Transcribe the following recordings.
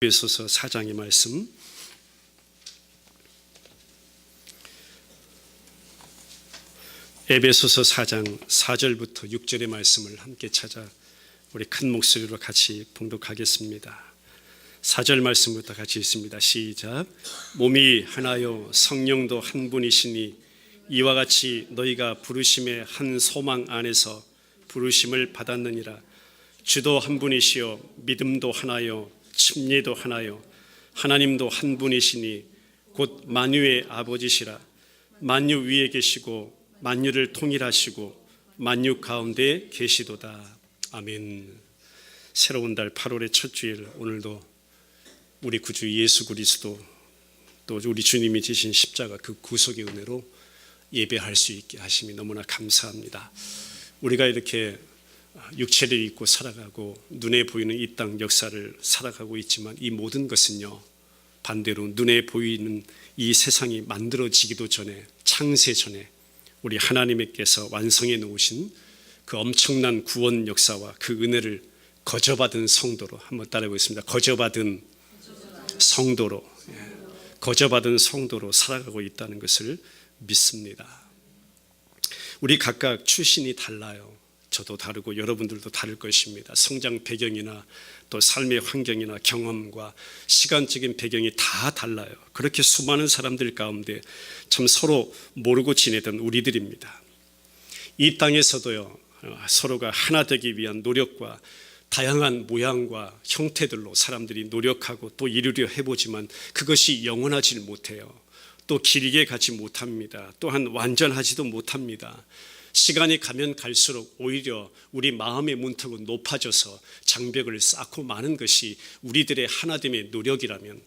에베소서 4장의 말씀, 에베소서 4장 4절부터 6절의 말씀을 함께 찾아 우리 큰 목소리로 같이 봉독하겠습니다. 4절 말씀부터 같이 읽습니다. 시작. 몸이 하나요 성령도 한 분이시니 이와 같이 너희가 부르심의 한 소망 안에서 부르심을 받았느니라. 주도 한 분이시요 믿음도 하나요 침례도 하나요 하나님도 한 분이시니 곧 만유의 아버지시라. 만유 위에 계시고 만유를 통일하시고 만유 가운데 계시도다. 아멘. 새로운 달 8월의 첫 주일, 오늘도 우리 구주 예수 그리스도 또 우리 주님이 지신 십자가 그 구속의 은혜로 예배할 수 있게 하심이 너무나 감사합니다. 우리가 이렇게 육체를 입고 살아가고 눈에 보이는 이 땅 역사를 살아가고 있지만 이 모든 것은요, 반대로 눈에 보이는 이 세상이 만들어지기도 전에, 창세 전에 우리 하나님께서 완성해 놓으신 그 엄청난 구원 역사와 그 은혜를 거저받은 성도로, 한번 따라해 보겠습니다. 거저받은 성도로, 거저받은 성도로 살아가고 있다는 것을 믿습니다. 우리 각각 출신이 달라요. 저도 다르고 여러분들도 다를 것입니다. 성장 배경이나 또 삶의 환경이나 경험과 시간적인 배경이 다 달라요. 그렇게 수많은 사람들 가운데 참 서로 모르고 지내던 우리들입니다. 이 땅에서도요, 서로가 하나 되기 위한 노력과 다양한 모양과 형태들로 사람들이 노력하고 또 이루려 해보지만 그것이 영원하지 못해요. 또 길게 가지 못합니다. 또한 완전하지도 못합니다. 시간이 가면 갈수록 오히려 우리 마음의 문턱은 높아져서 장벽을 쌓고 마는 것이 우리들의 하나됨의 노력이라면,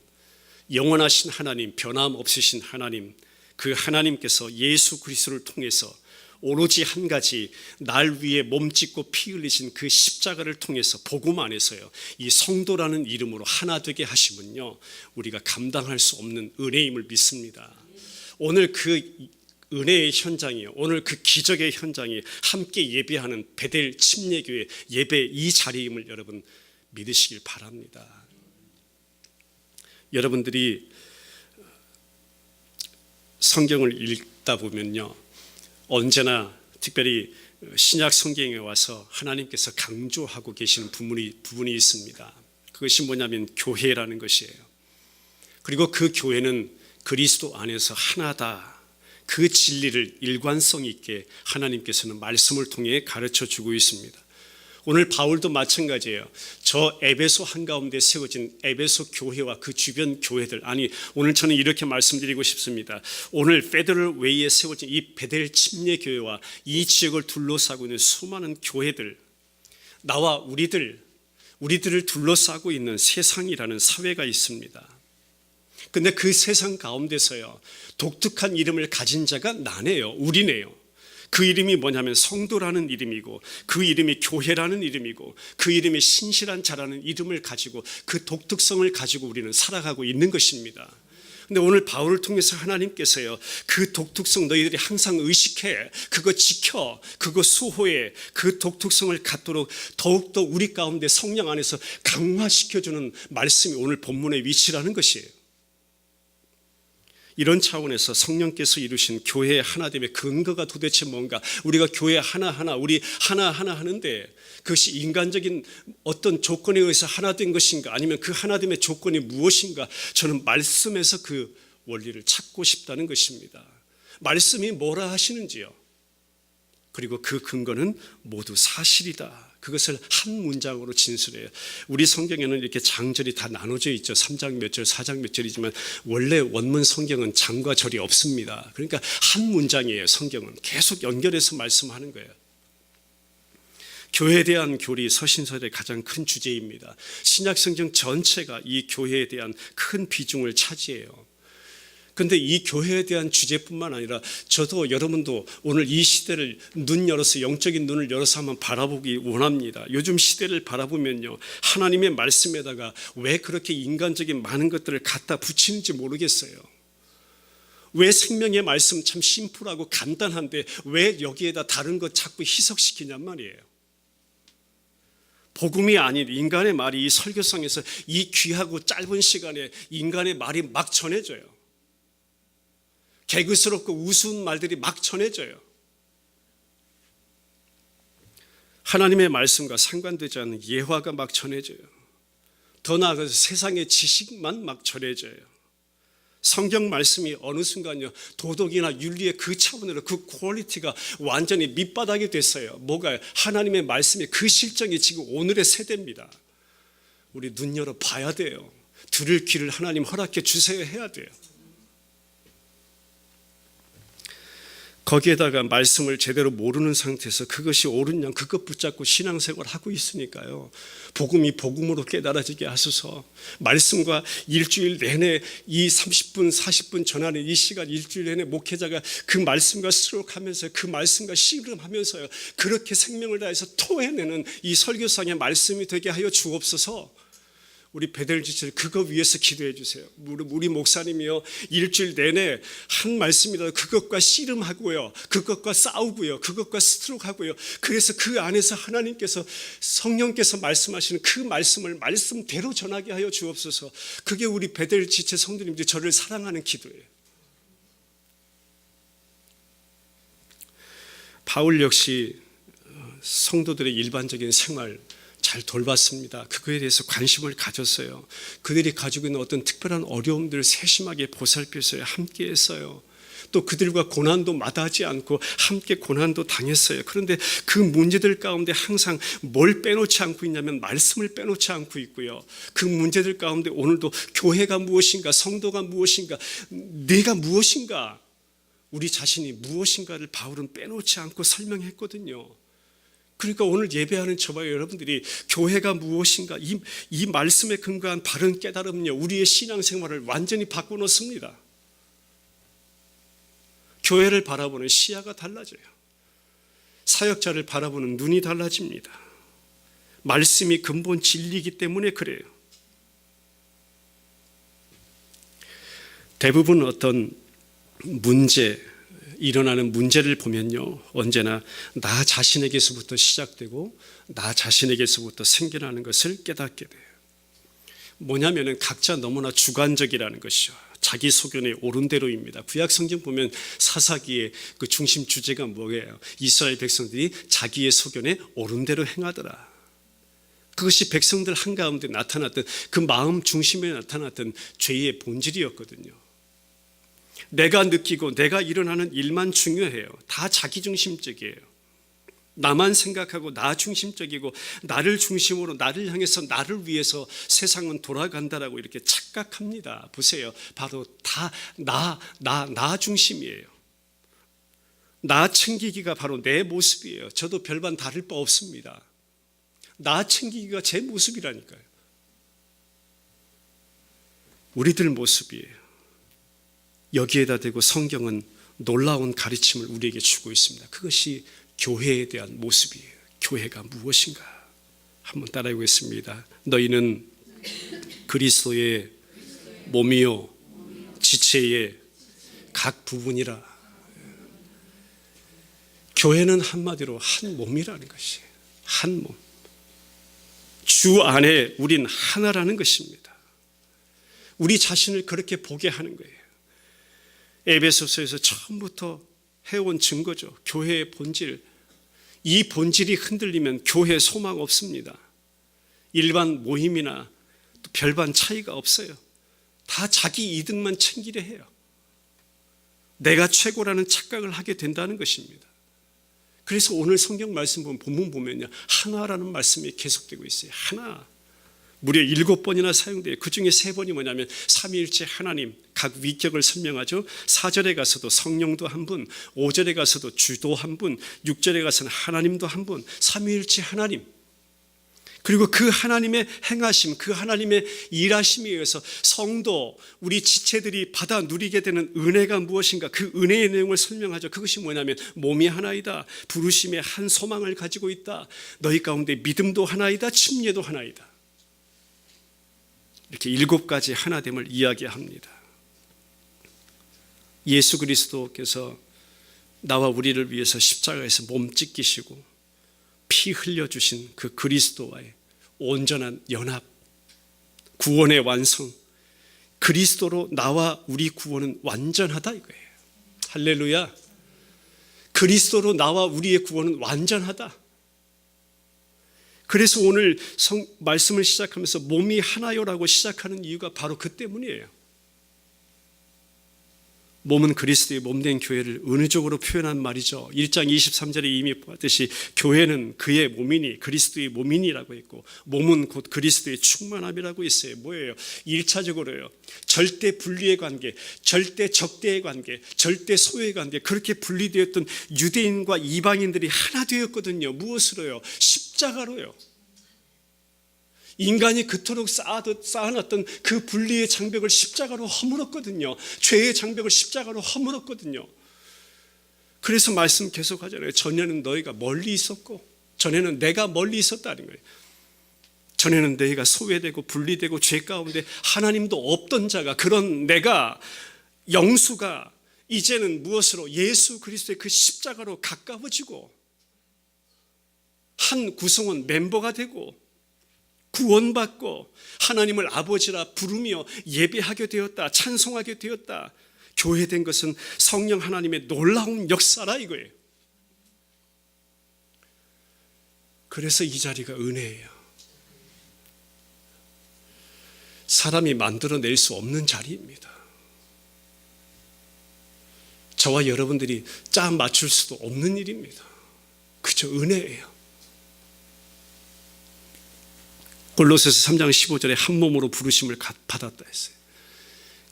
영원하신 하나님, 변함없으신 하나님, 그 하나님께서 예수 그리스도를 통해서 오로지 한 가지 날 위해 몸짓고 피 흘리신 그 십자가를 통해서 복음 안에서요, 이 성도라는 이름으로 하나 되게 하시면요, 우리가 감당할 수 없는 은혜임을 믿습니다. 오늘 그 은혜의 현장이요, 오늘 그 기적의 현장이 함께 예배하는 베델 침례교회 예배 이 자리임을 여러분 믿으시길 바랍니다. 여러분들이 성경을 읽다 보면요, 언제나 특별히 신약 성경에 와서 하나님께서 강조하고 계시는 부분이 있습니다. 그것이 뭐냐면 교회라는 것이에요. 그리고 그 교회는 그리스도 안에서 하나다. 그 진리를 일관성 있게 하나님께서는 말씀을 통해 가르쳐 주고 있습니다. 오늘 바울도 마찬가지예요. 저 에베소 한가운데 세워진 에베소 교회와 그 주변 교회들, 아니 오늘 저는 이렇게 말씀드리고 싶습니다. 오늘 페더럴 웨이에 세워진 이 베델 침례 교회와 이 지역을 둘러싸고 있는 수많은 교회들, 나와 우리들을 둘러싸고 있는 세상이라는 사회가 있습니다. 근데 그 세상 가운데서요, 독특한 이름을 가진 자가 나네요. 우리네요. 그 이름이 뭐냐면 성도라는 이름이고, 그 이름이 교회라는 이름이고, 그 이름이 신실한 자라는 이름을 가지고 그 독특성을 가지고 우리는 살아가고 있는 것입니다. 근데 오늘 바울을 통해서 하나님께서요, 그 독특성 너희들이 항상 의식해, 그거 지켜, 그거 수호해, 그 독특성을 갖도록 더욱더 우리 가운데 성령 안에서 강화시켜주는 말씀이 오늘 본문의 위치라는 것이에요. 이런 차원에서 성령께서 이루신 교회의 하나됨의 근거가 도대체 뭔가, 우리가 교회 하나하나, 우리 하나하나 하는데 그것이 인간적인 어떤 조건에 의해서 하나 된 것인가, 아니면 그 하나됨의 조건이 무엇인가, 저는 말씀에서 그 원리를 찾고 싶다는 것입니다. 말씀이 뭐라 하시는지요, 그리고 그 근거는 모두 사실이다. 그것을 한 문장으로 진술해요. 우리 성경에는 이렇게 장절이 다 나눠져 있죠. 3장 몇 절, 4장 몇 절이지만 원래 원문 성경은 장과 절이 없습니다. 그러니까 한 문장이에요. 성경은 계속 연결해서 말씀하는 거예요. 교회에 대한 교리, 서신서의 가장 큰 주제입니다. 신약 성경 전체가 이 교회에 대한 큰 비중을 차지해요. 그런데 이 교회에 대한 주제뿐만 아니라 저도 여러분도 오늘 이 시대를 눈 열어서, 영적인 눈을 열어서 한번 바라보기 원합니다. 요즘 시대를 바라보면요, 하나님의 말씀에다가 왜 그렇게 인간적인 많은 것들을 갖다 붙이는지 모르겠어요. 왜 생명의 말씀 참 심플하고 간단한데 왜 여기에다 다른 것 자꾸 희석시키냔 말이에요. 복음이 아닌 인간의 말이 이 설교상에서 이 귀하고 짧은 시간에 인간의 말이 막 전해져요. 개그스럽고 우스운 말들이 막 전해져요. 하나님의 말씀과 상관되지 않는 예화가 막 전해져요. 더 나아가서 세상의 지식만 막 전해져요. 성경 말씀이 어느 순간요, 도덕이나 윤리의 그 차원으로 그 퀄리티가 완전히 밑바닥이 됐어요. 뭐가요? 하나님의 말씀의 그 실정이 지금 오늘의 세대입니다. 우리 눈 열어 봐야 돼요. 들을 귀를 하나님 허락해 주세요 해야 돼요. 거기에다가 말씀을 제대로 모르는 상태에서 그것이 옳은 양 그것 붙잡고 신앙생활을 하고 있으니까요. 복음이 복음으로 깨달아지게 하소서. 말씀과 일주일 내내 이 30분 40분 전하는 이 시간 일주일 내내 목회자가 그 말씀과 수록하면서 그 말씀과 씨름하면서요. 그렇게 생명을 다해서 토해내는 이 설교상의 말씀이 되게 하여 주옵소서. 우리 베델지체 그거 위해서 기도해 주세요. 우리 목사님이요 일주일 내내 한 말씀이라도 그것과 씨름하고요, 그것과 싸우고요, 그것과 스트로크하고요. 그래서 그 안에서 하나님께서 성령께서 말씀하시는 그 말씀을 말씀대로 전하게 하여 주옵소서. 그게 우리 베델지체 성도님들이 저를 사랑하는 기도예요. 바울 역시 성도들의 일반적인 생활 잘 돌봤습니다. 그거에 대해서 관심을 가졌어요. 그들이 가지고 있는 어떤 특별한 어려움들을 세심하게 보살폈어요. 함께 했어요. 또 그들과 고난도 마다하지 않고 함께 고난도 당했어요. 그런데 그 문제들 가운데 항상 뭘 빼놓지 않고 있냐면 말씀을 빼놓지 않고 있고요. 그 문제들 가운데 오늘도 교회가 무엇인가, 성도가 무엇인가, 내가 무엇인가, 우리 자신이 무엇인가를 바울은 빼놓지 않고 설명했거든요. 그러니까 오늘 예배하는 저와 여러분들이 교회가 무엇인가, 이 말씀에 근거한 바른 깨달음은요, 우리의 신앙생활을 완전히 바꿔놓습니다. 교회를 바라보는 시야가 달라져요. 사역자를 바라보는 눈이 달라집니다. 말씀이 근본 진리이기 때문에 그래요. 대부분 어떤 일어나는 문제를 보면요, 언제나 나 자신에게서부터 시작되고 나 자신에게서부터 생겨나는 것을 깨닫게 돼요. 뭐냐면은 각자 너무나 주관적이라는 것이죠. 자기 소견의 옳은 대로입니다. 구약 성경 보면 사사기의 그 중심 주제가 뭐예요? 이스라엘 백성들이 자기의 소견에 옳은 대로 행하더라. 그것이 백성들 한가운데 나타났던 그 마음 중심에 나타났던 죄의 본질이었거든요. 내가 느끼고 내가 일어나는 일만 중요해요. 다 자기중심적이에요. 나만 생각하고 나 중심적이고 나를 중심으로 나를 향해서 나를 위해서 세상은 돌아간다라고 이렇게 착각합니다. 보세요. 바로 다 나 중심이에요. 나 챙기기가 바로 내 모습이에요. 저도 별반 다를 바 없습니다. 나 챙기기가 제 모습이라니까요. 우리들 모습이에요. 여기에다 대고 성경은 놀라운 가르침을 우리에게 주고 있습니다. 그것이 교회에 대한 모습이에요. 교회가 무엇인가? 한번 따라해 보겠습니다. 너희는 그리스도의 몸이요 지체의 각 부분이라. 교회는 한마디로 한 몸이라는 것이에요. 한 몸. 주 안에 우린 하나라는 것입니다. 우리 자신을 그렇게 보게 하는 거예요. 에베소서에서 처음부터 해온 증거죠. 교회의 본질. 이 본질이 흔들리면 교회 소망 없습니다. 일반 모임이나 또 별반 차이가 없어요. 다 자기 이득만 챙기려 해요. 내가 최고라는 착각을 하게 된다는 것입니다. 그래서 오늘 성경 말씀 보면 본문 보면요, 하나라는 말씀이 계속되고 있어요. 하나. 무려 7번이나 사용돼요. 그 중에 3번이 뭐냐면 삼위일체 하나님, 각 위격을 설명하죠. 4절에 가서도 성령도 한 분, 5절에 가서도 주도 한 분, 6절에 가서는 하나님도 한 분, 삼위일체 하나님. 그리고 그 하나님의 행하심, 그 하나님의 일하심에 의해서 성도, 우리 지체들이 받아 누리게 되는 은혜가 무엇인가, 그 은혜의 내용을 설명하죠. 그것이 뭐냐면 몸이 하나이다, 부르심의 한 소망을 가지고 있다, 너희 가운데 믿음도 하나이다, 침례도 하나이다. 이렇게 7가지 하나됨을 이야기합니다. 예수 그리스도께서 나와 우리를 위해서 십자가에서 몸 찢기시고 피 흘려주신 그 그리스도와의 온전한 연합, 구원의 완성, 그리스도로 나와 우리 구원은 완전하다 이거예요. 할렐루야. 그리스도로 나와 우리의 구원은 완전하다. 그래서 오늘 말씀을 시작하면서 몸이 하나요라고 시작하는 이유가 바로 그 때문이에요. 몸은 그리스도의 몸된 교회를 은유적으로 표현한 말이죠. 1장 23절에 이미 보았듯이 교회는 그의 몸이니 그리스도의 몸이니라고 했고, 몸은 곧 그리스도의 충만함이라고 있어요. 뭐예요? 1차적으로요. 절대 분리의 관계, 절대 적대의 관계, 절대 소외의 관계, 그렇게 분리되었던 유대인과 이방인들이 하나 되었거든요. 무엇으로요? 십자가로요. 인간이 그토록 쌓아놨던 그 분리의 장벽을 십자가로 허물었거든요. 죄의 장벽을 십자가로 허물었거든요. 그래서 말씀 계속 하잖아요. 전에는 너희가 멀리 있었고, 전에는 내가 멀리 있었다는 거예요. 전에는 너희가 소외되고 분리되고 죄 가운데 하나님도 없던 자가, 그런 내가, 영수가 이제는 무엇으로? 예수 그리스도의 그 십자가로 가까워지고 한 구성원 멤버가 되고 구원받고 하나님을 아버지라 부르며 예배하게 되었다. 찬송하게 되었다. 교회된 것은 성령 하나님의 놀라운 역사라 이거예요. 그래서 이 자리가 은혜예요. 사람이 만들어낼 수 없는 자리입니다. 저와 여러분들이 짜 맞출 수도 없는 일입니다. 그저 은혜예요. 골로새서 3장 15절에 한 몸으로 부르심을 받았다 했어요.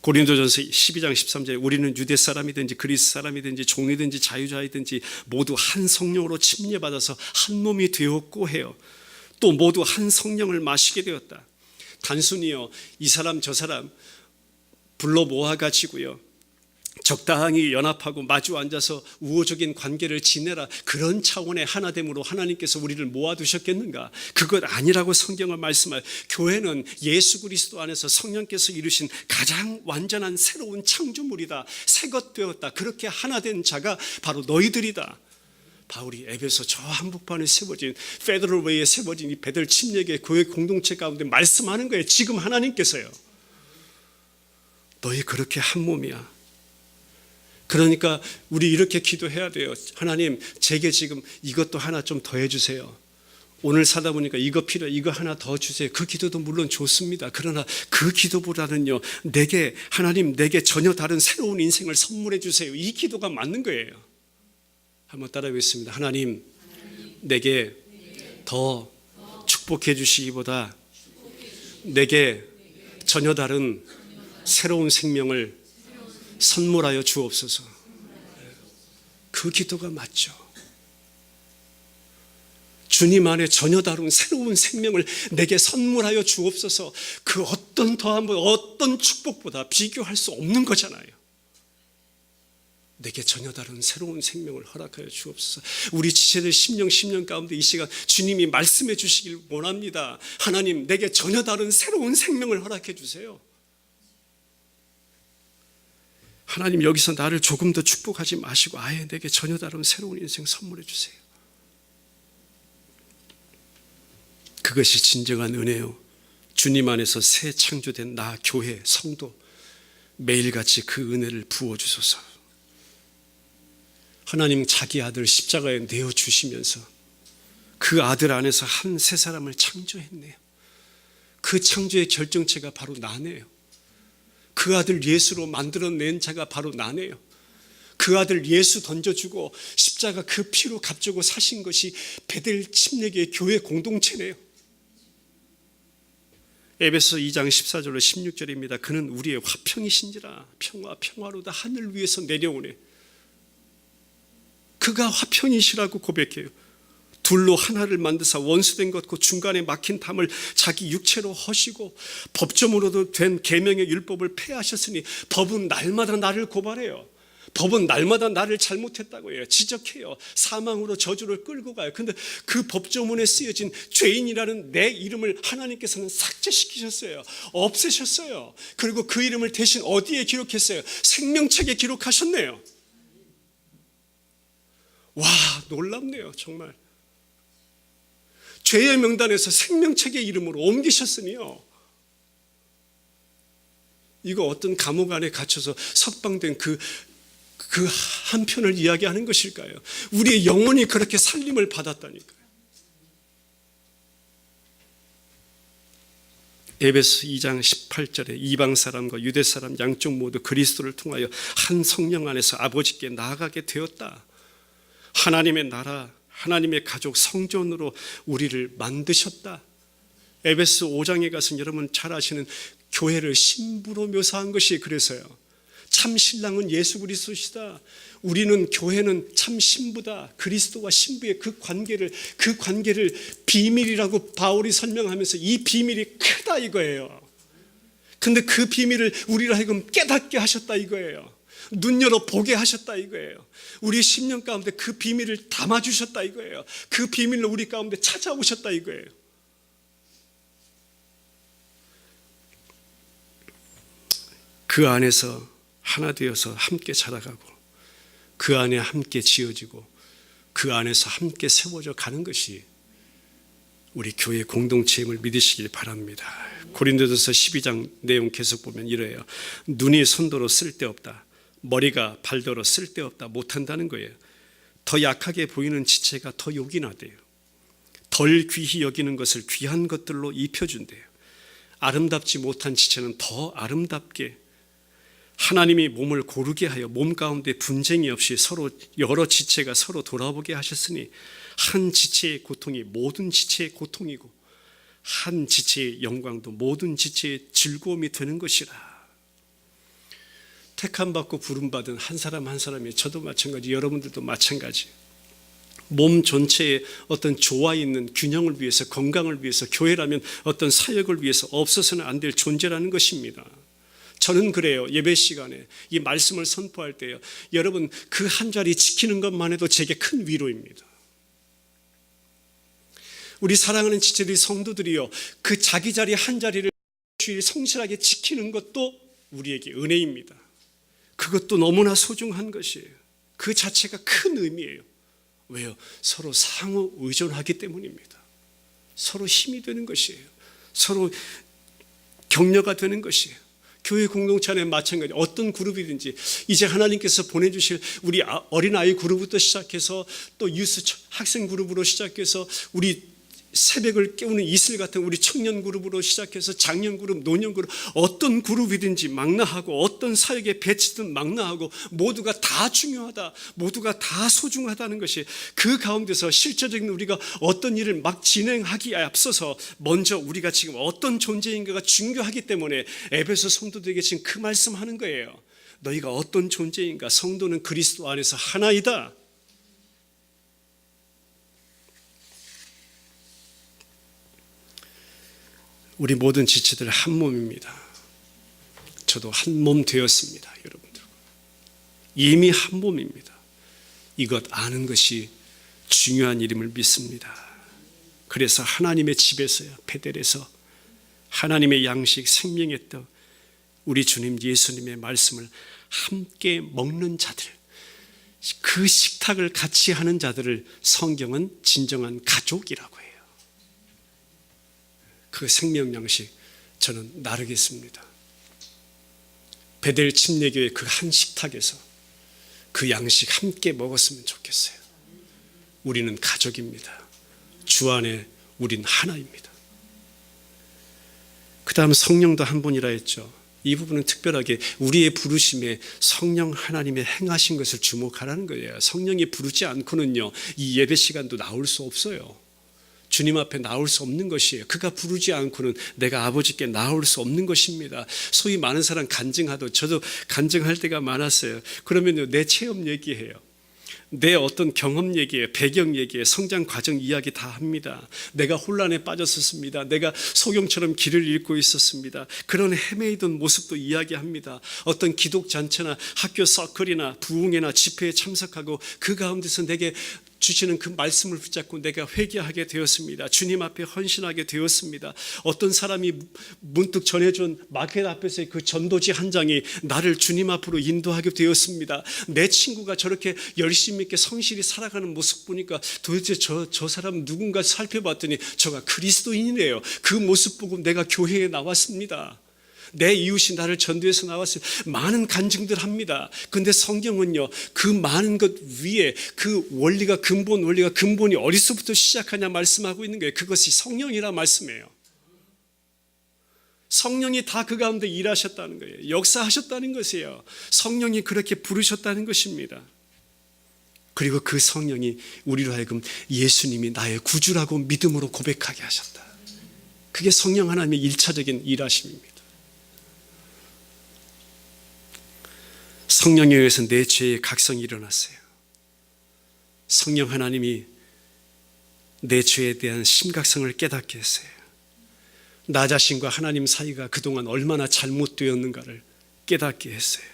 고린도전서 12장 13절에 우리는 유대 사람이든지 그리스 사람이든지 종이든지 자유자이든지 모두 한 성령으로 침례받아서 한 몸이 되었고 해요. 또 모두 한 성령을 마시게 되었다. 단순히요, 이 사람 저 사람 불러 모아가지고요, 적당히 연합하고 마주 앉아서 우호적인 관계를 지내라, 그런 차원의 하나됨으로 하나님께서 우리를 모아두셨겠는가? 그것 아니라고 성경은 말씀하여, 교회는 예수 그리스도 안에서 성령께서 이루신 가장 완전한 새로운 창조물이다. 새것 되었다. 그렇게 하나된 자가 바로 너희들이다. 바울이 에베소 저 한복판에 세워진 페더럴 웨이에 세워진 이 베들 침례교회 교회 공동체 가운데 말씀하는 거예요. 지금 하나님께서요, 너희 그렇게 한 몸이야. 그러니까 우리 이렇게 기도해야 돼요. 하나님, 제게 지금 이것도 하나 좀 더 해주세요. 오늘 사다 보니까 이거 필요해, 이거 하나 더 주세요. 그 기도도 물론 좋습니다. 그러나 그 기도보다는요, 하나님 내게 전혀 다른 새로운 인생을 선물해 주세요. 이 기도가 맞는 거예요. 한번 따라하겠습니다. 하나님, 내게 더 축복해 주시기보다 내게 전혀 다른 새로운 생명을 선물하여 주옵소서. 그 기도가 맞죠. 주님 안에 전혀 다른 새로운 생명을 내게 선물하여 주옵소서. 그 어떤 더한 어떤 축복보다 비교할 수 없는 거잖아요. 내게 전혀 다른 새로운 생명을 허락하여 주옵소서. 우리 지체들 10년 가운데 이 시간 주님이 말씀해 주시길 원합니다. 하나님, 내게 전혀 다른 새로운 생명을 허락해 주세요. 하나님, 여기서 나를 조금 더 축복하지 마시고 아예 내게 전혀 다른 새로운 인생 선물해 주세요. 그것이 진정한 은혜요. 주님 안에서 새 창조된 나, 교회, 성도, 매일같이 그 은혜를 부어주소서. 하나님, 자기 아들 십자가에 내어주시면서 그 아들 안에서 한 새 사람을 창조했네요. 그 창조의 결정체가 바로 나네요. 그 아들 예수로 만들어낸 자가 바로 나네요. 그 아들 예수 던져주고 십자가 그 피로 값주고 사신 것이 베델 침례교회 교회 공동체네요. 에베소 2장 14절로 16절입니다. 그는 우리의 화평이신지라 평화로다 하늘 위에서 내려오네. 그가 화평이시라고 고백해요. 둘로 하나를 만드사 원수된 것 그 중간에 막힌 담을 자기 육체로 허시고 법정으로도 된 계명의 율법을 폐하셨으니 법은 날마다 나를 고발해요. 법은 날마다 나를 잘못했다고 해요. 지적해요. 사망으로 저주를 끌고 가요. 근데 그 법조문에 쓰여진 죄인이라는 내 이름을 하나님께서는 삭제시키셨어요. 없애셨어요. 그리고 그 이름을 대신 어디에 기록했어요? 생명책에 기록하셨네요. 와, 놀랍네요. 정말 죄의 명단에서 생명책의 이름으로 옮기셨으니요. 이거 어떤 감옥 안에 갇혀서 석방된 그 한편을 이야기하는 것일까요? 우리의 영혼이 그렇게 살림을 받았다니까요. 에베소 2장 18절에 이방 사람과 유대 사람 양쪽 모두 그리스도를 통하여 한 성령 안에서 아버지께 나아가게 되었다. 하나님의 나라, 하나님의 가족, 성전으로 우리를 만드셨다. 에베소 5장에 가서 여러분 잘 아시는 교회를 신부로 묘사한 것이 그래서요. 참 신랑은 예수 그리스도시다. 우리는 교회는 참 신부다. 그리스도와 신부의 그 관계를 비밀이라고 바울이 설명하면서 이 비밀이 크다 이거예요. 근데 그 비밀을 우리로 하여금 깨닫게 하셨다 이거예요. 눈 열어 보게 하셨다 이거예요. 우리 심령 가운데 그 비밀을 담아주셨다 이거예요. 그 비밀로 우리 가운데 찾아오셨다 이거예요. 그 안에서 하나 되어서 함께 자라가고 그 안에 함께 지어지고 그 안에서 함께 세워져 가는 것이 우리 교회 공동체임을 믿으시길 바랍니다. 고린도전서 12장 내용 계속 보면 이래요. 눈이 손도로 쓸데없다. 머리가 발도로 쓸데없다. 못한다는 거예요. 더 약하게 보이는 지체가 더 요긴하대요. 덜 귀히 여기는 것을 귀한 것들로 입혀준대요. 아름답지 못한 지체는 더 아름답게 하나님이 몸을 고르게 하여 몸 가운데 분쟁이 없이 서로 여러 지체가 서로 돌아보게 하셨으니 한 지체의 고통이 모든 지체의 고통이고 한 지체의 영광도 모든 지체의 즐거움이 되는 것이라. 택함받고 부름받은 한 사람 한 사람이 저도 마찬가지 여러분들도 마찬가지 몸 전체에 어떤 조화 있는 균형을 위해서 건강을 위해서 교회라면 어떤 사역을 위해서 없어서는 안 될 존재라는 것입니다. 저는 그래요. 예배 시간에 이 말씀을 선포할 때요. 여러분 그 한 자리 지키는 것만 해도 제게 큰 위로입니다. 우리 사랑하는 지체들이 성도들이요. 그 자기 자리 한 자리를 주일 성실하게 지키는 것도 우리에게 은혜입니다. 그것도 너무나 소중한 것이에요. 그 자체가 큰 의미예요. 왜요? 서로 상호 의존하기 때문입니다. 서로 힘이 되는 것이에요. 서로 격려가 되는 것이에요. 교회 공동체 안에 마찬가지 어떤 그룹이든지 이제 하나님께서 보내주실 우리 어린아이 그룹부터 시작해서 또 유스 학생 그룹으로 시작해서 우리 새벽을 깨우는 이슬 같은 우리 청년 그룹으로 시작해서 장년 그룹, 노년 그룹 어떤 그룹이든지 망라하고 어떤 사역에 배치든 망라하고 모두가 다 중요하다. 모두가 다 소중하다는 것이 그 가운데서 실제적인 우리가 어떤 일을 막 진행하기에 앞서서 먼저 우리가 지금 어떤 존재인가가 중요하기 때문에 에베소 성도들에게 지금 그 말씀하는 거예요. 너희가 어떤 존재인가? 성도는 그리스도 안에서 하나이다. 우리 모든 지체들 한 몸입니다. 저도 한 몸 되었습니다. 여러분들 이미 한 몸입니다. 이것 아는 것이 중요한 일임을 믿습니다. 그래서 하나님의 집에서요, 베델에서 하나님의 양식 생명의 떡 우리 주님 예수님의 말씀을 함께 먹는 자들, 그 식탁을 같이 하는 자들을 성경은 진정한 가족이라고 해요. 그 생명 양식 저는 나르겠습니다. 베델 침례교회 그 한 식탁에서 그 양식 함께 먹었으면 좋겠어요. 우리는 가족입니다. 주 안에 우린 하나입니다. 그 다음 성령도 한 분이라 했죠. 이 부분은 특별하게 우리의 부르심에 성령 하나님의 행하신 것을 주목하라는 거예요. 성령이 부르지 않고는요 이 예배 시간도 나올 수 없어요. 주님 앞에 나올 수 없는 것이에요. 그가 부르지 않고는 내가 아버지께 나올 수 없는 것입니다. 소위 많은 사람 간증하도 저도 간증할 때가 많았어요. 그러면요 내 체험 얘기해요. 내 어떤 경험 얘기예요. 배경 얘기예요. 성장 과정 이야기 다 합니다. 내가 혼란에 빠졌었습니다. 내가 소경처럼 길을 잃고 있었습니다. 그런 헤매이던 모습도 이야기합니다. 어떤 기독잔치나 학교 서클이나 부흥회나 집회에 참석하고 그 가운데서 내게 주시는 그 말씀을 붙잡고 내가 회개하게 되었습니다. 주님 앞에 헌신하게 되었습니다. 어떤 사람이 문득 전해준 마켓 앞에서의 그 전도지 한 장이 나를 주님 앞으로 인도하게 되었습니다. 내 친구가 저렇게 열심히 있게 성실히 살아가는 모습 보니까 도대체 저 사람 누군가 살펴봤더니 저가 그리스도인이래요. 그 모습 보고 내가 교회에 나왔습니다. 내 이웃이 나를 전도해서 나왔어요. 많은 간증들 합니다. 그런데 성경은요, 그 많은 것 위에 그 원리가 근본이 어디서부터 시작하냐 말씀하고 있는 거예요. 그것이 성령이라 말씀이에요. 성령이 다 그 가운데 일하셨다는 거예요. 역사하셨다는 것이에요. 성령이 그렇게 부르셨다는 것입니다. 그리고 그 성령이 우리로 하여금 예수님이 나의 구주라고 믿음으로 고백하게 하셨다. 그게 성령 하나님의 일차적인 일하심입니다. 성령에 의해서 내 죄의 각성이 일어났어요. 성령 하나님이 내 죄에 대한 심각성을 깨닫게 했어요. 나 자신과 하나님 사이가 그동안 얼마나 잘못되었는가를 깨닫게 했어요.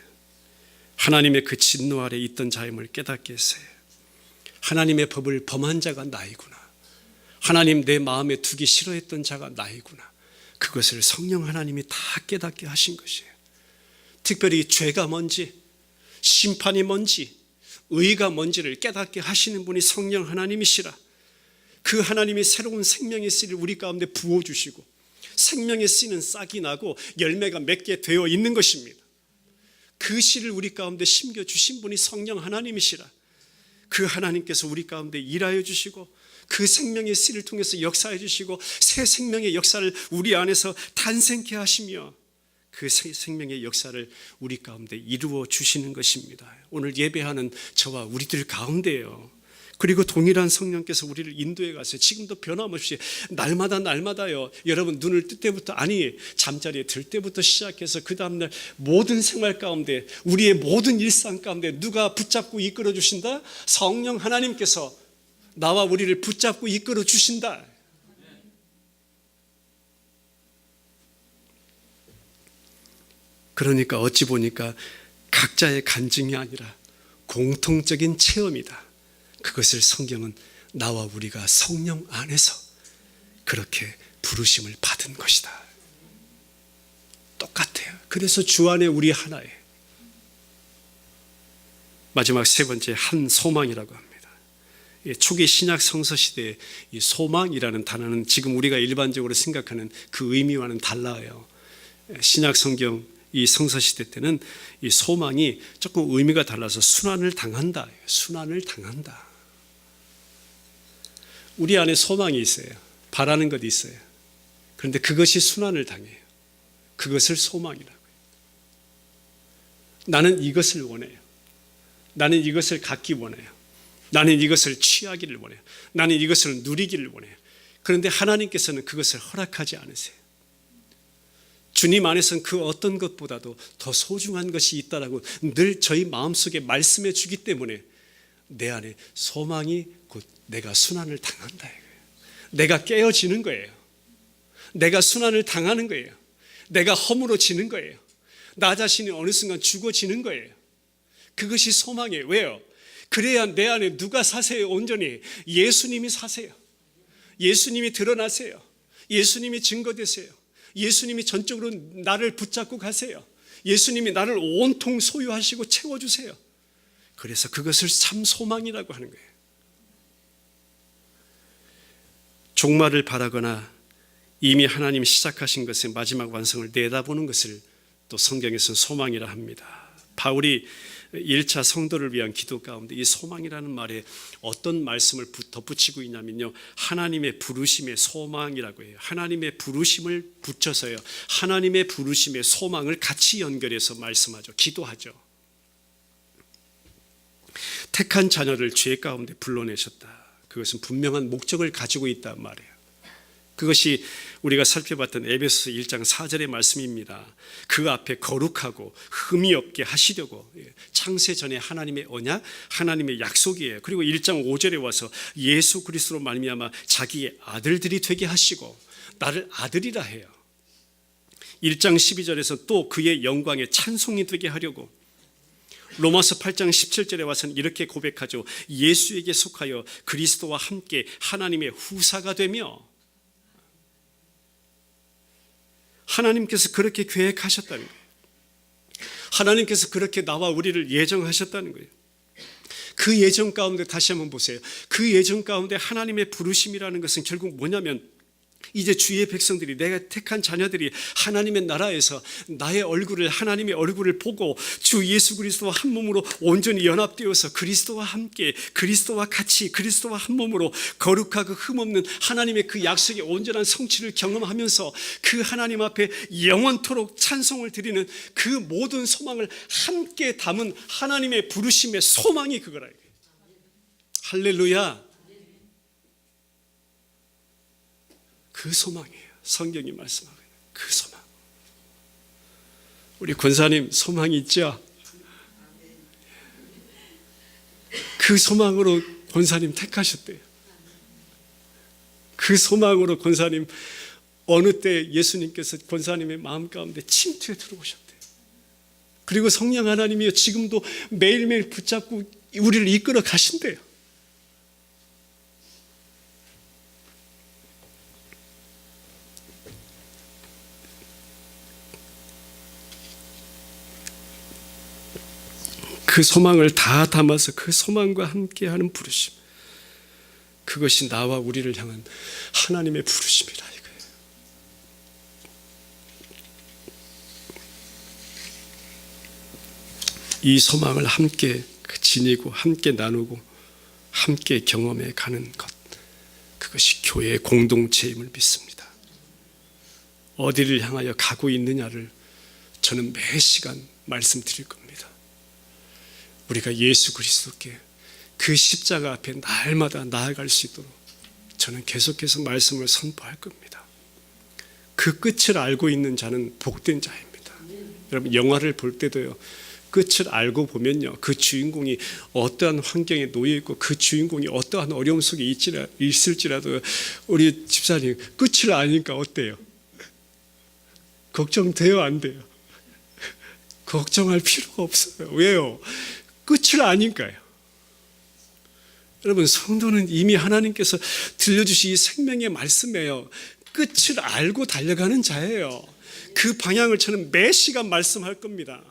하나님의 그 진노 아래 있던 자임을 깨닫게 했어요. 하나님의 법을 범한 자가 나이구나. 하나님 내 마음에 두기 싫어했던 자가 나이구나. 그것을 성령 하나님이 다 깨닫게 하신 것이에요. 특별히 죄가 뭔지, 심판이 뭔지, 의가 뭔지를 깨닫게 하시는 분이 성령 하나님이시라. 그 하나님이 새로운 생명의 씨를 우리 가운데 부어주시고 생명의 씨는 싹이 나고 열매가 맺게 되어 있는 것입니다. 그 씨를 우리 가운데 심겨주신 분이 성령 하나님이시라. 그 하나님께서 우리 가운데 일하여 주시고 그 생명의 씨를 통해서 역사해 주시고 새 생명의 역사를 우리 안에서 탄생케 하시며 그 생명의 역사를 우리 가운데 이루어 주시는 것입니다. 오늘 예배하는 저와 우리들 가운데요. 그리고 동일한 성령께서 우리를 인도해 가세요. 지금도 변함없이 날마다요. 여러분 눈을 뜰 때부터, 아니 잠자리에 들 때부터 시작해서 그 다음날 모든 생활 가운데, 우리의 모든 일상 가운데 누가 붙잡고 이끌어 주신다? 성령 하나님께서 나와 우리를 붙잡고 이끌어 주신다. 그러니까 어찌 보니까 각자의 간증이 아니라 공통적인 체험이다. 그것을 성경은 나와 우리가 성령 안에서 그렇게 부르심을 받은 것이다. 똑같아요. 그래서 주 안에 우리 하나예요. 마지막 세 번째, 한 소망이라고 합니다. 초기 신약 성서 시대의 이 소망이라는 단어는 지금 우리가 일반적으로 생각하는 그 의미와는 달라요. 신약 성경 이 성서시대 때는 이 소망이 조금 의미가 달라서 순환을 당한다. 순환을 당한다. 우리 안에 소망이 있어요. 바라는 것이 있어요. 그런데 그것이 순환을 당해요. 그것을 소망이라고요. 나는 이것을 원해요. 나는 이것을 갖기 원해요. 나는 이것을 취하기를 원해요. 나는 이것을 누리기를 원해요. 그런데 하나님께서는 그것을 허락하지 않으세요. 주님 안에서는 그 어떤 것보다도 더 소중한 것이 있다라고 늘 저희 마음속에 말씀해 주기 때문에 내 안에 소망이 곧 내가 순환을 당한다 이거예요. 내가 깨어지는 거예요. 내가 순환을 당하는 거예요. 내가 허물어지는 거예요. 나 자신이 어느 순간 죽어지는 거예요. 그것이 소망이에요. 왜요? 그래야 내 안에 누가 사세요? 온전히 예수님이 사세요. 예수님이 드러나세요. 예수님이 증거되세요. 예수님이 전적으로 나를 붙잡고 가세요. 예수님이 나를 온통 소유하시고 채워주세요. 그래서 그것을 참 소망이라고 하는 거예요. 종말을 바라거나 이미 하나님이 시작하신 것의 마지막 완성을 내다보는 것을 또 성경에서는 소망이라 합니다. 바울이 1차 성도를 위한 기도 가운데 이 소망이라는 말에 어떤 말씀을 덧붙이고 있냐면요, 하나님의 부르심의 소망이라고 해요. 하나님의 부르심을 붙여서요, 하나님의 부르심의 소망을 같이 연결해서 말씀하죠. 기도하죠. 택한 자녀를 죄 가운데 불러내셨다. 그것은 분명한 목적을 가지고 있단 말이에요. 그것이 우리가 살펴봤던 에베소서 1장 4절의 말씀입니다. 그 앞에 거룩하고 흠이 없게 하시려고, 창세 전에 하나님의 언약, 하나님의 약속이에요. 그리고 1장 5절에 와서 예수 그리스도로 말미암아 자기의 아들들이 되게 하시고 나를 아들이라 해요. 1장 12절에서 또 그의 영광의 찬송이 되게 하려고 로마서 8장 17절에 와서는 이렇게 고백하죠. 예수에게 속하여 그리스도와 함께 하나님의 후사가 되며, 하나님께서 그렇게 계획하셨다는 거예요. 하나님께서 그렇게 나와 우리를 예정하셨다는 거예요. 그 예정 가운데 다시 한번 보세요. 그 예정 가운데 하나님의 부르심이라는 것은 결국 뭐냐면, 이제 주의 백성들이, 내가 택한 자녀들이 하나님의 나라에서 나의 얼굴을, 하나님의 얼굴을 보고 주 예수 그리스도와 한 몸으로 온전히 연합되어서 그리스도와 함께, 그리스도와 같이, 그리스도와 한 몸으로 거룩하고 흠없는 하나님의 그 약속의 온전한 성취를 경험하면서 그 하나님 앞에 영원토록 찬송을 드리는 그 모든 소망을 함께 담은 하나님의 부르심의 소망이 그거라. 할렐루야. 그 소망이에요. 성경이 말씀하고 있는 그 소망. 우리 권사님 소망이 있죠? 그 소망으로 권사님 택하셨대요. 그 소망으로 권사님, 어느 때 예수님께서 권사님의 마음 가운데 침투해 들어오셨대요. 그리고 성령 하나님이요, 지금도 매일매일 붙잡고 우리를 이끌어 가신대요. 그 소망을 다 담아서 그 소망과 함께하는 부르심, 그것이 나와 우리를 향한 하나님의 부르심이라 이거예요. 이 소망을 함께 지니고 함께 나누고 함께 경험해 가는 것, 그것이 교회의 공동체임을 믿습니다. 어디를 향하여 가고 있느냐를 저는 매 시간 말씀드릴 겁니다. 우리가 예수 그리스도께 그 십자가 앞에 날마다 나아갈 수 있도록 저는 계속해서 말씀을 선포할 겁니다. 그 끝을 알고 있는 자는 복된 자입니다. 여러분, 영화를 볼 때도요, 끝을 알고 보면요, 그 주인공이 어떠한 환경에 놓여 있고 그 주인공이 어떠한 어려움 속에 있을지라도 우리 집사님 끝을 아니까 어때요? 걱정돼요, 안 돼요? 걱정할 필요가 없어요. 왜요? 끝을 아니까요. 여러분, 성도는 이미 하나님께서 들려주신 이 생명의 말씀이에요. 끝을 알고 달려가는 자예요. 그 방향을 저는 매 시간 말씀할 겁니다.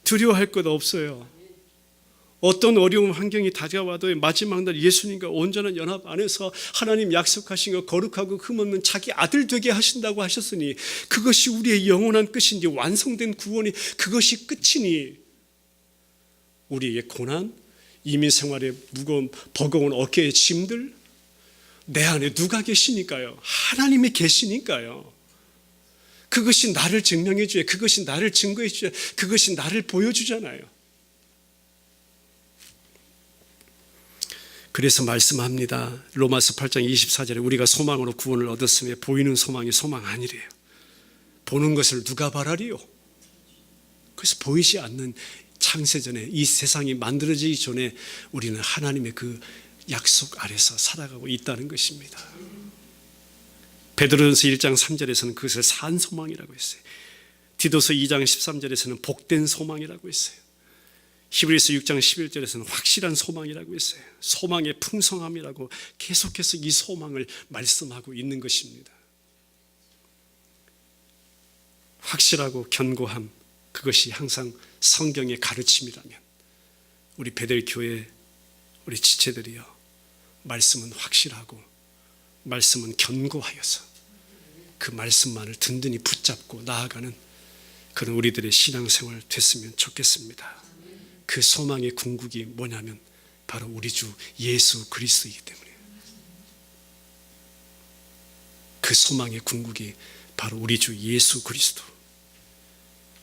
두려워할 것 없어요. 어떤 어려운 환경이 다가와도 마지막 날 예수님과 온전한 연합 안에서 하나님 약속하신 것, 거룩하고 흠없는 자기 아들 되게 하신다고 하셨으니 그것이 우리의 영원한 끝인지, 완성된 구원이 그것이 끝이니, 우리의 고난, 이민 생활의 무거운 버거운 어깨의 짐들, 내 안에 누가 계시니까요? 하나님이 계시니까요. 그것이 나를 증명해 줘요. 그것이 나를 증거해 줘요. 그것이 나를 보여주잖아요. 그래서 말씀합니다. 로마서 8장 24절에 우리가 소망으로 구원을 얻었으며 보이는 소망이 소망 아니래요. 보는 것을 누가 바라리요? 그래서 보이지 않는 창세전에, 이 세상이 만들어지기 전에 우리는 하나님의 그 약속 아래서 살아가고 있다는 것입니다. 베드로전서 1장 3절에서는 그것을 산 소망이라고 했어요. 디도서 2장 13절에서는 복된 소망이라고 했어요. 히브리서 6장 11절에서는 확실한 소망이라고 했어요. 소망의 풍성함이라고 계속해서 이 소망을 말씀하고 있는 것입니다. 확실하고 견고함, 그것이 항상 성경의 가르침이라면 우리 베델교회 우리 지체들이요, 말씀은 확실하고 말씀은 견고하여서 그 말씀만을 든든히 붙잡고 나아가는 그런 우리들의 신앙생활 됐으면 좋겠습니다. 그 소망의 궁극이 뭐냐면 바로 우리 주 예수 그리스도이기 때문에, 그 소망의 궁극이 바로 우리 주 예수 그리스도.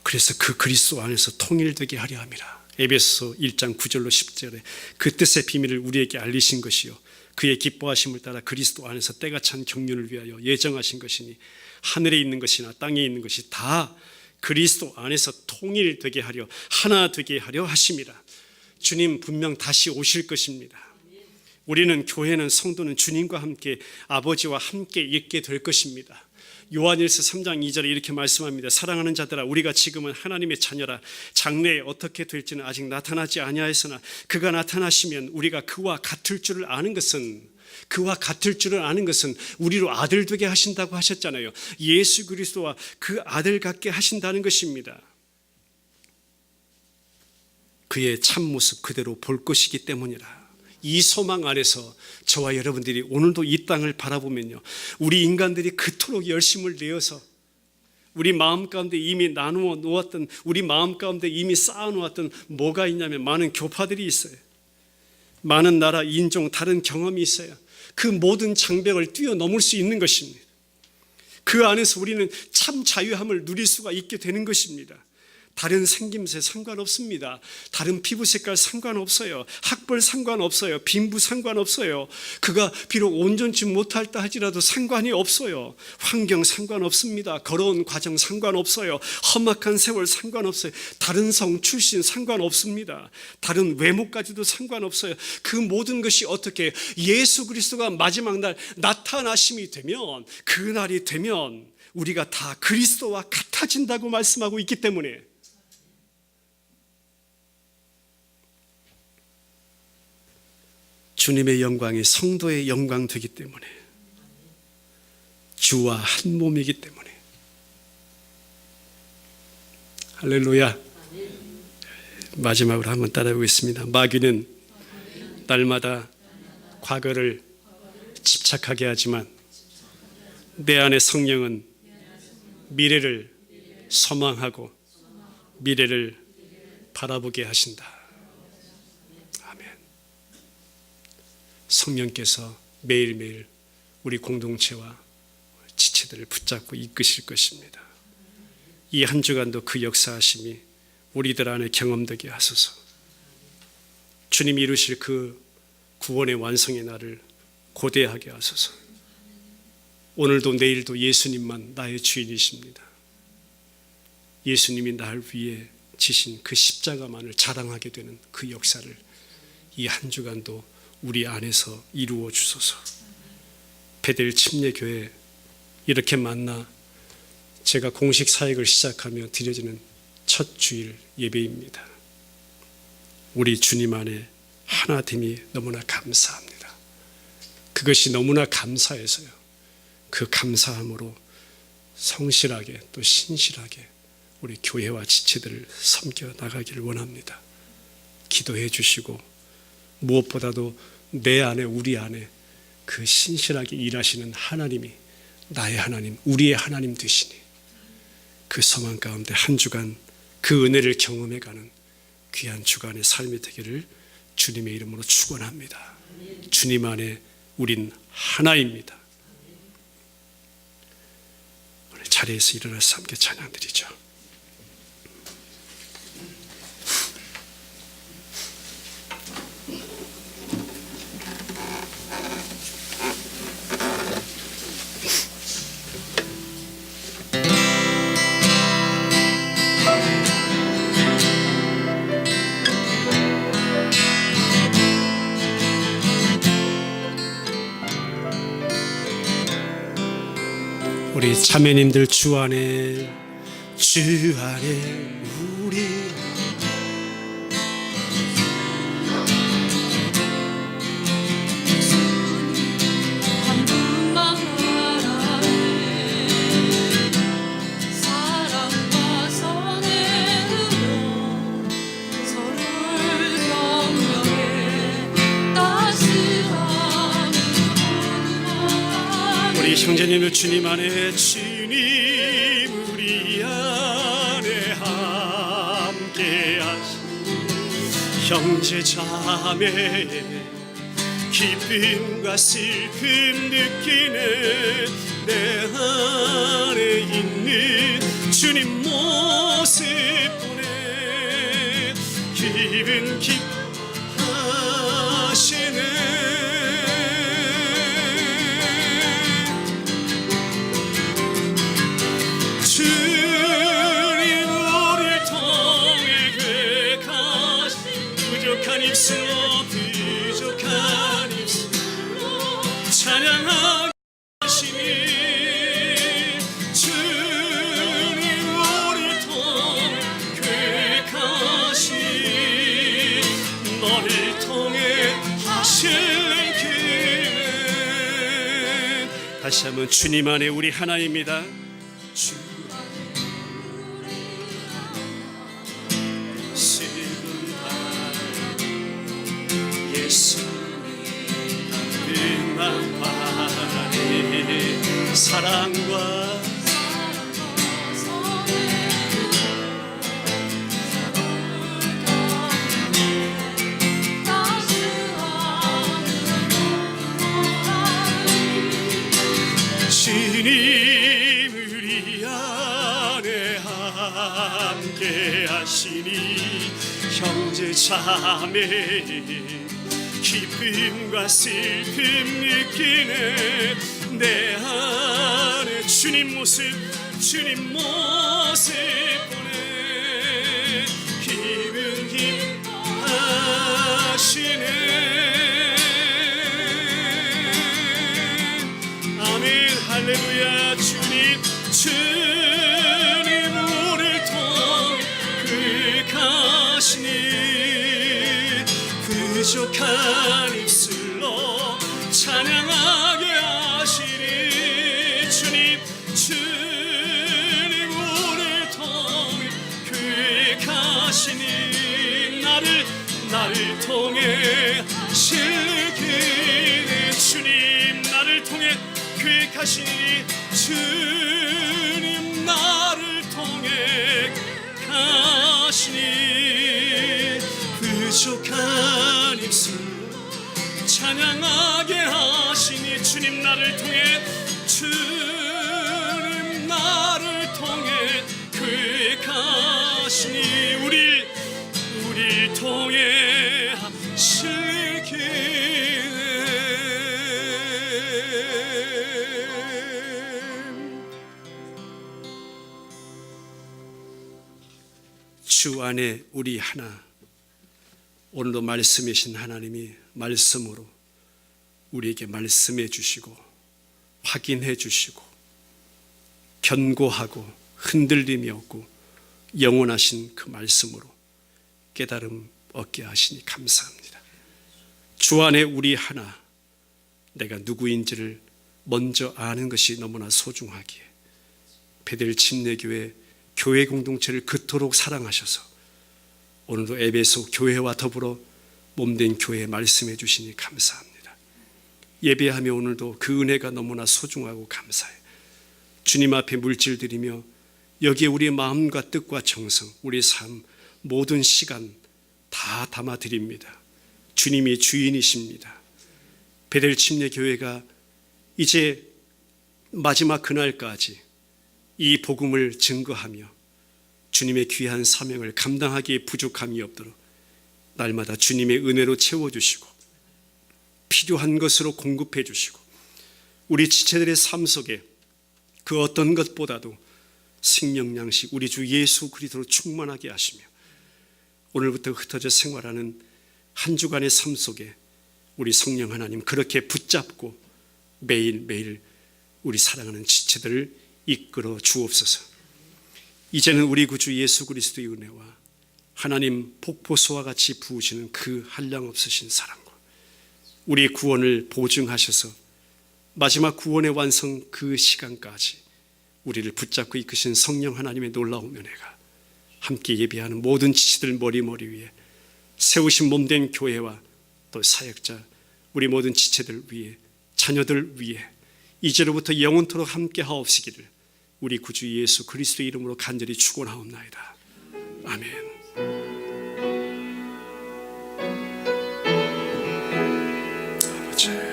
그래서 그 그리스도 안에서 통일되게 하려 함이라. 에베소서 1장 9절로 10절에 그 뜻의 비밀을 우리에게 알리신 것이요 그의 기뻐하심을 따라 그리스도 안에서 때가 찬 경륜을 위하여 예정하신 것이니 하늘에 있는 것이나 땅에 있는 것이 다 그리스도 안에서 통일되게 하려, 하나 되게 하려 하심이라. 주님 분명 다시 오실 것입니다. 우리는, 교회는, 성도는 주님과 함께 아버지와 함께 있게 될 것입니다. 요한일서 3장 2절에 이렇게 말씀합니다. 사랑하는 자들아, 우리가 지금은 하나님의 자녀라. 장래에 어떻게 될지는 아직 나타나지 아니하였으나 그가 나타나시면 우리가 그와 같을 줄을 아는 것은 우리로 아들 되게 하신다고 하셨잖아요. 예수 그리스도와 그 아들 같게 하신다는 것입니다. 그의 참모습 그대로 볼 것이기 때문이라. 이 소망 안에서 저와 여러분들이 오늘도 이 땅을 바라보면요, 우리 인간들이 그토록 열심을 내어서 우리 마음 가운데 이미 나누어 놓았던, 우리 마음 가운데 이미 쌓아 놓았던 뭐가 있냐면 많은 교파들이 있어요. 많은 나라, 인종, 다른 경험이 있어요. 그 모든 장벽을 뛰어넘을 수 있는 것입니다. 그 안에서 우리는 참 자유함을 누릴 수가 있게 되는 것입니다. 다른 생김새 상관없습니다. 다른 피부 색깔 상관없어요. 학벌 상관없어요. 빈부 상관없어요. 그가 비록 온전치 못할다 할지라도 상관이 없어요. 환경 상관없습니다. 걸어온 과정 상관없어요. 험악한 세월 상관없어요. 다른 성 출신 상관없습니다. 다른 외모까지도 상관없어요. 그 모든 것이 어떻게 예수 그리스도가 마지막 날 나타나심이 되면, 그 날이 되면 우리가 다 그리스도와 같아진다고 말씀하고 있기 때문에, 주님의 영광이 성도의 영광 되기 때문에, 주와 한 몸이기 때문에. 할렐루야. 마지막으로 한번 따라 보겠습니다. 마귀는 날마다 과거를 집착하게 하지만 내 안의 성령은 미래를 소망하고 미래를 바라보게 하신다. 성령께서 매일매일 우리 공동체와 지체들을 붙잡고 이끄실 것입니다. 이 한 주간도 그 역사하심이 우리들 안에 경험되게 하소서. 주님이 이루실 그 구원의 완성의 날을 고대하게 하소서. 오늘도 내일도 예수님만 나의 주인이십니다. 예수님이 날 위해 지신 그 십자가만을 자랑하게 되는 그 역사를 이 한 주간도 우리 안에서 이루어 주소서. 베델 침례교회 이렇게 만나 제가 공식 사역을 시작하며 드려지는 첫 주일 예배입니다. 우리 주님 안에 하나됨이 너무나 감사합니다. 그것이 너무나 감사해서요, 그 감사함으로 성실하게 또 신실하게 우리 교회와 지체들을 섬겨 나가기를 원합니다. 기도해 주시고, 무엇보다도 내 안에, 우리 안에 그 신실하게 일하시는 하나님이 나의 하나님, 우리의 하나님 되시니 그 소망 가운데 한 주간 그 은혜를 경험해가는 귀한 주간의 삶이 되기를 주님의 이름으로 축원합니다. 주님 안에 우린 하나입니다. 오늘 자리에서 일어나서 함께 찬양드리죠. 우리 자매님들 주 안에 우리 한 분만 바라네. 사랑과 선행으로 서로를 격려해 따스함을 보는 우리 형제님들 주님 안에, 주님 우리 안에 함께 하시 형제 자매의 기쁨과 슬픔 느끼네. 내 안에 있는 주님 모습 보네. 기분 기뻐하시네. 부족한 입술로 찬양하시니 다시 한번 주님 안에 우리 하나입니다. 주 슬픈 날 예수님 그만 바라니 사랑과 주님 우리 안에 함께 하시니 형제 자매 기쁨과 슬픔 느끼네 내 안에 주님 모습 보네 기분 기뻐하시네 아멘 할렐루야 주님 우리를 통해 그가시니 부족한 입술로 찬양하게 하시니 주님 우리를 통해 그가시니 나를 통해 실기네 주님 나를 통해 계획하시니 주님 나를 통해 가시니 부족한 입술로 찬양하게 하시니 주님 나를 통해 계획하시니 우릴 통해 하시기에 주 안에 우리 하나 오늘도 말씀이신 하나님이 말씀으로 우리에게 말씀해 주시고 확인해 주시고 견고하고 흔들림이 없고 영원하신 그 말씀으로 깨달음 얻게 하시니 감사합니다. 주 안에 우리 하나 내가 누구인지를 먼저 아는 것이 너무나 소중하기에 베델 침례교회 교회 공동체를 그토록 사랑하셔서 오늘도 에베소 교회와 더불어 몸된 교회에 말씀해 주시니 감사합니다. 예배하며 오늘도 그 은혜가 너무나 소중하고 감사해. 주님 앞에 물질드리며 여기에 우리의 마음과 뜻과 정성, 우리 삶 모든 시간 다 담아드립니다. 주님이 주인이십니다. 베델 침례교회가 이제 마지막 그날까지 이 복음을 증거하며 주님의 귀한 사명을 감당하기에 부족함이 없도록 날마다 주님의 은혜로 채워주시고 필요한 것으로 공급해 주시고 우리 지체들의 삶 속에 그 어떤 것보다도 생명 양식 우리 주 예수 그리스도로 충만하게 하시며 오늘부터 흩어져 생활하는 한 주간의 삶 속에 우리 성령 하나님 그렇게 붙잡고 매일매일 우리 사랑하는 지체들을 이끌어 주옵소서. 이제는 우리 구주 예수 그리스도의 은혜와 하나님 폭포수와 같이 부으시는 그 한량없으신 사랑과 우리의 구원을 보증하셔서 마지막 구원의 완성 그 시간까지 우리를 붙잡고 이끄신 성령 하나님의 놀라운 은혜가 함께 예배하는 모든 지체들 머리 위에 세우신 몸된 교회와 또 사역자 우리 모든 지체들 위에 자녀들 위에 이제로부터 영원토록 함께 하옵시기를 우리 구주 예수 그리스도의 이름으로 간절히 축원하옵나이다. 아멘. 아버지